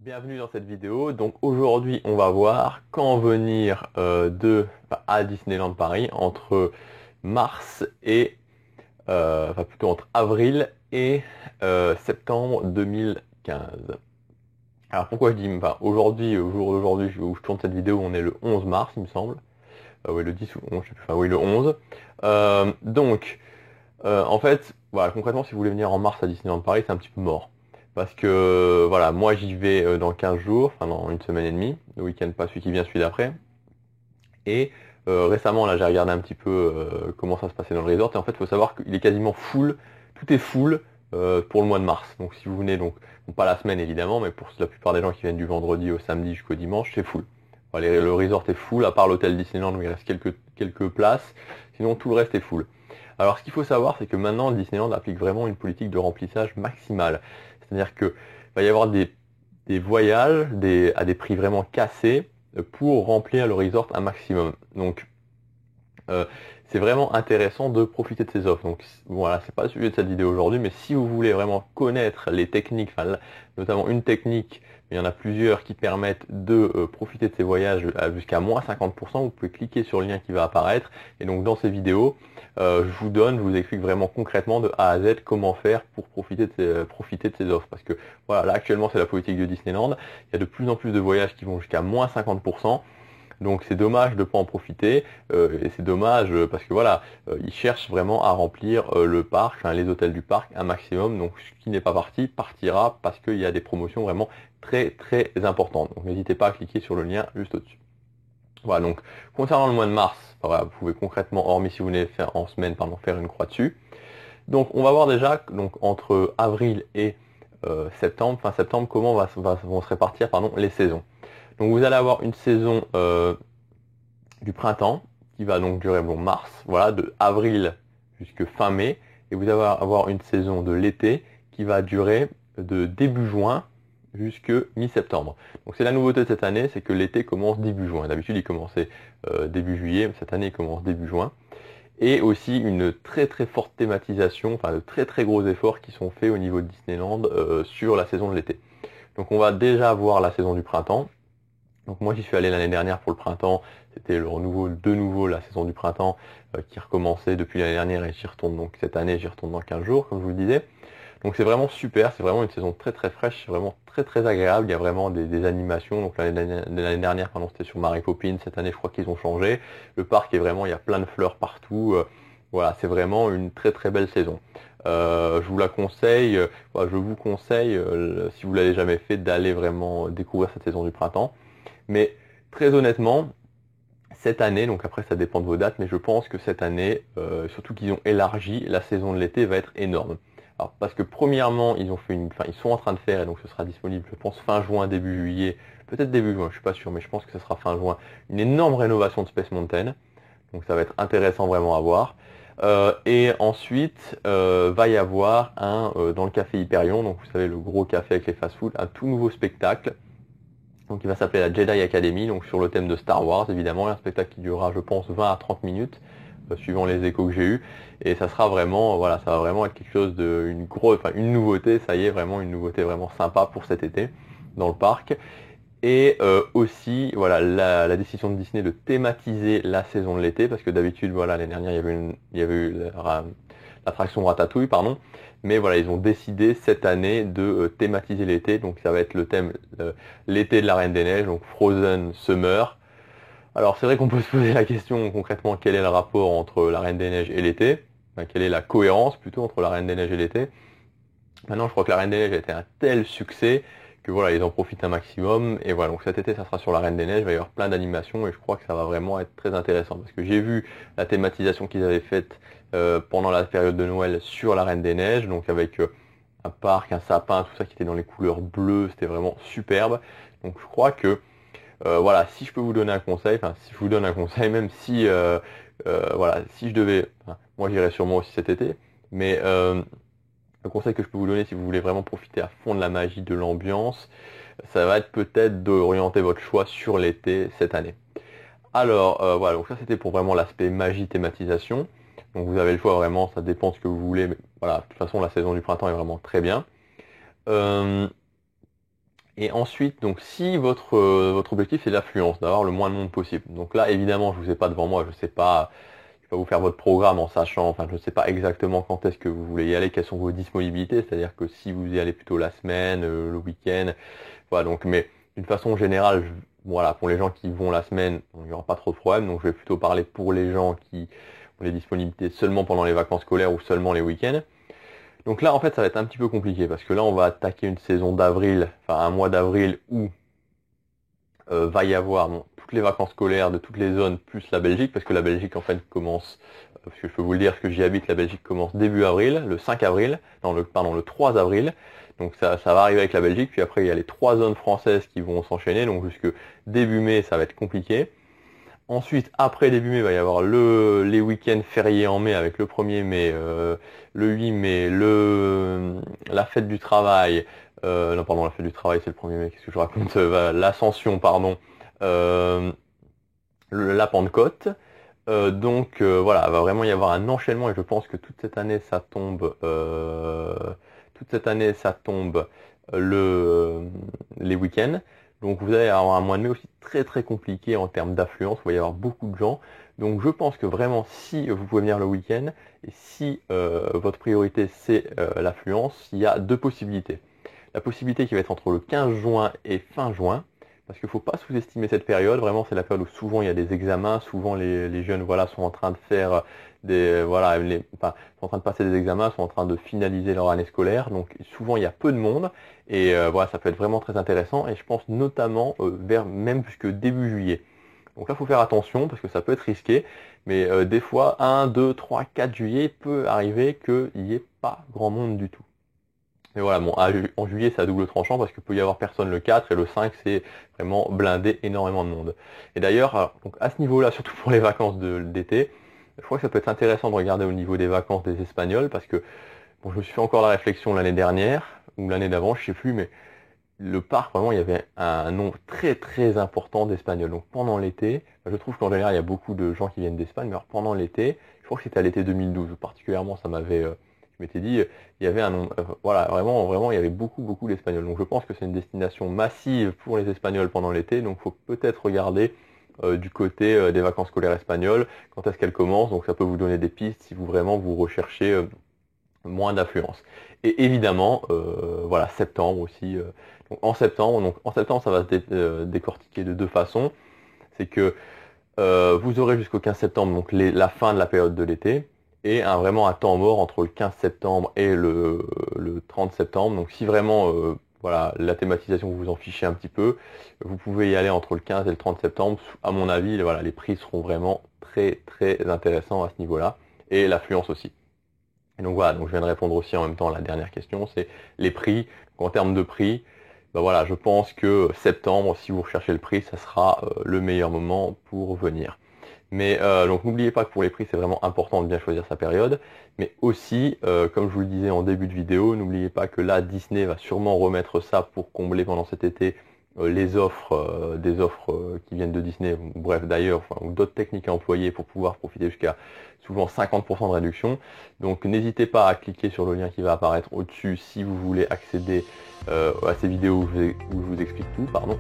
Bienvenue dans cette vidéo. Donc aujourd'hui, on va voir quand venir à Disneyland Paris entre mars et plutôt entre avril et septembre 2015. Alors pourquoi je dis aujourd'hui, au jour d'aujourd'hui où je tourne cette vidéo, on est le 11 mars, il me semble. Oui, le 10 ou 11, je sais plus. Enfin oui, le 11. En fait, voilà, concrètement, si vous voulez venir en mars à Disneyland Paris, c'est un petit peu mort. Parce que, voilà, moi j'y vais dans 15 jours, enfin dans une semaine et demie, le week-end pas celui qui vient, celui d'après. Et récemment, là, j'ai regardé un petit peu comment ça se passait dans le resort. Et en fait, il faut savoir qu'il est quasiment full, tout est full pour le mois de mars. Donc si vous venez, donc bon, pas la semaine évidemment, mais pour la plupart des gens qui viennent du vendredi au samedi jusqu'au dimanche, c'est full. Voilà, le resort est full, à part l'hôtel Disneyland où il reste quelques places. Sinon, tout le reste est full. Alors, ce qu'il faut savoir, c'est que maintenant, Disneyland applique vraiment une politique de remplissage maximale. C'est-à-dire que va y avoir des voyages à des prix vraiment cassés pour remplir le resort un maximum. Donc, euh, c'est vraiment intéressant de profiter de ces offres. Donc, voilà, c'est pas le sujet de cette vidéo aujourd'hui, mais si vous voulez vraiment connaître les techniques, notamment une technique, mais il y en a plusieurs qui permettent de profiter de ces voyages jusqu'à moins 50%, vous pouvez cliquer sur le lien qui va apparaître. Et donc, dans ces vidéos, je vous explique vraiment concrètement de A à Z comment faire pour profiter de ces offres. Parce que voilà, là actuellement c'est la politique de Disneyland. Il y a de plus en plus de voyages qui vont jusqu'à moins 50%. Donc c'est dommage de ne pas en profiter. Et c'est dommage parce que voilà, ils cherchent vraiment à remplir le parc, enfin, les hôtels du parc un maximum. Donc ce qui n'est pas parti, partira parce qu'il y a des promotions vraiment très très importantes. Donc n'hésitez pas à cliquer sur le lien juste au-dessus. Voilà, donc concernant le mois de mars, voilà, vous pouvez concrètement, hormis si vous voulez faire en semaine, faire une croix dessus. Donc on va voir déjà donc entre avril et septembre, fin septembre, comment vont se répartir les saisons. Donc vous allez avoir une saison du printemps qui va donc durer mars, voilà, de avril jusqu'à fin mai, et vous allez avoir une saison de l'été qui va durer de début juin jusque mi-septembre. Donc c'est la nouveauté de cette année, c'est que l'été commence début juin. D'habitude il commençait début juillet, mais cette année il commence début juin. Et aussi une très très forte thématisation, enfin de très très gros efforts qui sont faits au niveau de Disneyland sur la saison de l'été. Donc on va déjà voir la saison du printemps. Donc moi j'y suis allé l'année dernière pour le printemps, c'était de nouveau la saison du printemps qui recommençait depuis l'année dernière et j'y retourne donc cette année, j'y retourne dans 15 jours comme je vous le disais. Donc c'est vraiment super, c'est vraiment une saison très très fraîche, c'est vraiment très très agréable, il y a vraiment des animations. Donc l'année dernière c'était sur Mary Poppins, cette année je crois qu'ils ont changé. Le parc est vraiment, il y a plein de fleurs partout, voilà, c'est vraiment une très très belle saison. Je vous la conseille, je vous conseille, si vous l'avez jamais fait, d'aller vraiment découvrir cette saison du printemps. Mais très honnêtement, cette année, donc après ça dépend de vos dates, mais je pense que cette année, surtout qu'ils ont élargi, la saison de l'été va être énorme. Alors parce que premièrement, ils sont en train de faire, et donc ce sera disponible, je pense, fin juin, début juillet, peut-être début juin, je suis pas sûr, mais je pense que ce sera fin juin, une énorme rénovation de Space Mountain. Donc ça va être intéressant vraiment à voir. Et ensuite, va y avoir dans le café Hyperion, donc vous savez le gros café avec les fast-food, un tout nouveau spectacle. Donc il va s'appeler la Jedi Academy, donc sur le thème de Star Wars évidemment, un spectacle qui durera je pense 20 à 30 minutes, suivant les échos que j'ai eus, et ça sera vraiment, voilà, ça va vraiment être quelque chose une nouveauté, ça y est, vraiment une nouveauté vraiment sympa pour cet été dans le parc. Et aussi, voilà, la décision de Disney de thématiser la saison de l'été, parce que d'habitude, voilà, l'année dernière, il y avait eu l'attraction Ratatouille, pardon. Mais voilà, ils ont décidé cette année de thématiser l'été. Donc ça va être le thème l'été de la Reine des Neiges, donc Frozen Summer. Alors c'est vrai qu'on peut se poser la question concrètement quel est le rapport entre la Reine des Neiges et l'été. Enfin, quelle est la cohérence plutôt entre la Reine des Neiges et l'été. Maintenant je crois que la Reine des Neiges a été un tel succès que voilà, ils en profitent un maximum. Et voilà, donc cet été ça sera sur la Reine des Neiges, il va y avoir plein d'animations et je crois que ça va vraiment être très intéressant. Parce que j'ai vu la thématisation qu'ils avaient faite pendant la période de Noël sur la Reine des Neiges, donc avec un parc, un sapin, tout ça qui était dans les couleurs bleues, c'était vraiment superbe. Donc je crois que voilà, si je peux vous donner un conseil, enfin si je vous donne un conseil, même si voilà, si je devais, moi j'irais sûrement aussi cet été, mais le conseil que je peux vous donner si vous voulez vraiment profiter à fond de la magie, de l'ambiance, ça va être peut-être d'orienter votre choix sur l'été cette année. Alors voilà, donc ça c'était pour vraiment l'aspect magie, thématisation. Donc vous avez le choix vraiment, ça dépend de ce que vous voulez, mais voilà, de toute façon la saison du printemps est vraiment très bien. Euh, Et ensuite, donc si votre objectif c'est l'affluence, d'avoir le moins de monde possible. Donc là, évidemment, je vous ai pas devant moi, je sais pas, je vais pas vous faire votre programme en sachant, enfin je sais pas exactement quand est-ce que vous voulez y aller, quelles sont vos disponibilités, c'est-à-dire que si vous y allez plutôt la semaine, le week-end, voilà donc mais d'une façon générale, voilà, pour les gens qui vont la semaine, il n'y aura pas trop de problème, donc je vais plutôt parler pour les gens qui ont les disponibilités seulement pendant les vacances scolaires ou seulement les week-ends. Donc là, en fait, ça va être un petit peu compliqué parce que là, on va attaquer une saison d'avril, enfin un mois d'avril où va y avoir toutes les vacances scolaires de toutes les zones plus la Belgique, parce que la Belgique en fait commence, parce que je peux vous le dire, parce que j'y habite, la Belgique commence début avril, le 5 avril, non, le 3 avril. Donc ça va arriver avec la Belgique, puis après il y a les 3 zones françaises qui vont s'enchaîner, donc jusque début mai, ça va être compliqué. Ensuite, après début mai, il va y avoir les week-ends fériés en mai avec le 1er mai, le 8 mai, la fête du travail, non pardon, la fête du travail c'est le 1er mai, qu'est-ce que je raconte, l'Ascension, pardon, la Pentecôte. Voilà, il va vraiment y avoir un enchaînement et je pense que toute cette année ça tombe, les week-ends. Donc vous allez avoir un mois de mai aussi très très compliqué en termes d'affluence, il va y avoir beaucoup de gens. Donc je pense que vraiment si vous pouvez venir le week-end et si votre priorité c'est l'affluence, il y a deux possibilités. La possibilité qui va être entre le 15 juin et fin juin, parce qu'il ne faut pas sous-estimer cette période, vraiment c'est la période où souvent il y a des examens, souvent les jeunes voilà, sont en train de faire sont en train de passer des examens, sont en train de finaliser leur année scolaire, donc souvent il y a peu de monde, et voilà, ça peut être vraiment très intéressant, et je pense notamment vers même jusque début juillet. Donc là il faut faire attention, parce que ça peut être risqué, mais des fois 1, 2, 3, 4 juillet peut arriver qu'il n'y ait pas grand monde du tout. Mais voilà, bon, en juillet, c'est à double tranchant parce qu'il peut y avoir personne le 4 et le 5, c'est vraiment blindé énormément de monde. Et d'ailleurs, donc à ce niveau-là, surtout pour les vacances d'été, je crois que ça peut être intéressant de regarder au niveau des vacances des Espagnols parce que, bon, je me suis fait encore la réflexion l'année dernière ou l'année d'avant, je sais plus, mais le parc, vraiment, il y avait un nombre très très important d'Espagnols. Donc pendant l'été, je trouve qu'en général, il y a beaucoup de gens qui viennent d'Espagne, mais alors pendant l'été, je crois que c'était à l'été 2012, particulièrement, ça m'avait... je m'étais dit, il y avait un nombre, voilà, vraiment, il y avait beaucoup d'Espagnols. Donc je pense que c'est une destination massive pour les Espagnols pendant l'été, donc il faut peut-être regarder du côté des vacances scolaires espagnoles, quand est-ce qu'elles commencent, donc ça peut vous donner des pistes si vous recherchez moins d'affluence. Et évidemment, voilà, septembre aussi. Donc en septembre, ça va se décortiquer de deux façons. C'est que vous aurez jusqu'au 15 septembre, donc la fin de la période de l'été, et vraiment un temps mort entre le 15 septembre et le 30 septembre. Donc si vraiment voilà, la thématisation vous en fichez un petit peu, vous pouvez y aller entre le 15 et le 30 septembre. À mon avis, voilà, les prix seront vraiment très très intéressants à ce niveau-là, et l'affluence aussi. Et donc voilà, donc je viens de répondre aussi en même temps à la dernière question, c'est les prix. Donc en termes de prix, ben voilà, je pense que septembre, si vous recherchez le prix, ça sera le meilleur moment pour venir. Mais donc n'oubliez pas que pour les prix, c'est vraiment important de bien choisir sa période. Mais aussi, comme je vous le disais en début de vidéo, n'oubliez pas que là, Disney va sûrement remettre ça pour combler pendant cet été les offres, des offres qui viennent de Disney, ou bref d'ailleurs, ou d'autres techniques à employer pour pouvoir profiter jusqu'à souvent 50% de réduction. Donc n'hésitez pas à cliquer sur le lien qui va apparaître au-dessus si vous voulez accéder à ces vidéos où je vous explique tout, pardon.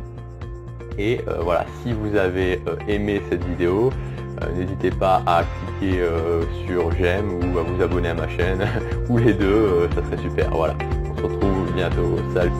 Et voilà, si vous avez aimé cette vidéo, n'hésitez pas à cliquer sur j'aime ou à vous abonner à ma chaîne, ou les deux, ça serait super. Voilà, on se retrouve bientôt. Salut!